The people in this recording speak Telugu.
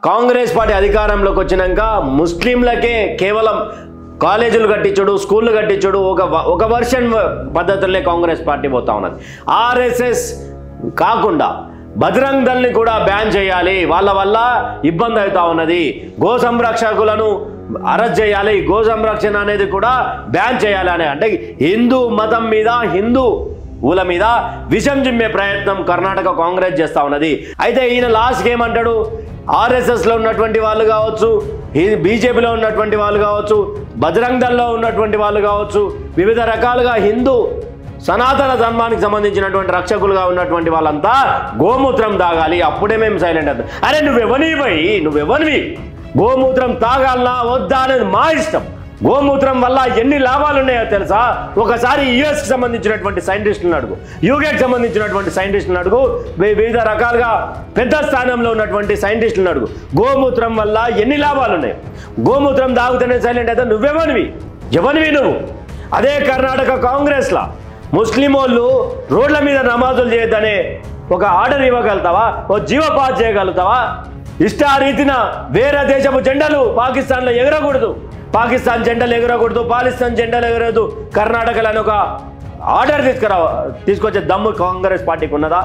కాంగ్రెస్ పార్టీ అధికారంలోకి వచ్చినాక ముస్లింలకే కేవలం కాలేజీలు కట్టించుడు, స్కూళ్ళు కట్టించుడు, ఒక వర్షన్ పద్ధతులనే కాంగ్రెస్ పార్టీ పోతా ఉన్నది. ఆర్ఎస్ఎస్ కాకుండా బజరంగ్ దళ్ని కూడా బ్యాన్ చేయాలి, వాళ్ళ వల్ల ఇబ్బంది అవుతా ఉన్నది. గో సంరక్షకులను అరెస్ట్ చేయాలి, గో సంరక్షణ అనేది కూడా బ్యాన్ చేయాలి అని అంటే హిందూ మతం మీద, హిందువుల మీద విషం చిమ్మే ప్రయత్నం కర్ణాటక కాంగ్రెస్ చేస్తూ ఉన్నది. అయితే ఈయన లాస్ట్కి ఏమంటాడు, ఆర్ఎస్ఎస్లో ఉన్నటువంటి వాళ్ళు కావచ్చు, బీజేపీలో ఉన్నటువంటి వాళ్ళు కావచ్చు, బజరంగ్ దళ్లో ఉన్నటువంటి వాళ్ళు కావచ్చు, వివిధ రకాలుగా హిందూ సనాతన ధర్మానికి సంబంధించినటువంటి రక్షకులుగా ఉన్నటువంటి వాళ్ళంతా గోమూత్రం తాగాలి, అప్పుడే మేము సైలెంట్ అవుతాం. అరే నువ్వెవనివి గోమూత్రం తాగాలనా వద్దా అనేది మా ఇష్టం. గోమూత్రం వల్ల ఎన్ని లాభాలు ఉన్నాయో తెలుసా? ఒకసారి యుఎస్కి సంబంధించినటువంటి సైంటిస్టులను అడుగు, యూకేకి సంబంధించినటువంటి సైంటిస్టులను అడుగు, వివిధ రకాలుగా పెద్ద స్థానంలో ఉన్నటువంటి సైంటిస్టులను అడుగు, గోమూత్రం వల్ల ఎన్ని లాభాలు ఉన్నాయి. గోమూత్రం తాగుతూనే సైలెంట్ అయితే ఎవనివి నువ్వు? అదే కర్ణాటక కాంగ్రెస్లా ముస్లిం వాళ్ళు రోడ్ల మీద నమాజులు చేయొద్దనే ఒక ఆర్డర్ ఇవ్వగలుగుతావా? ఓ జీవపాత్ చేయగలుగుతావా? ఇష్టారీతిన వేరే దేశపు జెండాలు పాకిస్తాన్లో ఎగరకూడదు, పాకిస్తాన్ జెండాలు ఎగరకూడదు, పాకిస్తాన్ జెండాలు ఎగరదు కర్ణాటకలో ఒక ఆర్డర్ తీసుకొచ్చే దమ్ము కాంగ్రెస్ పార్టీకి ఉన్నదా?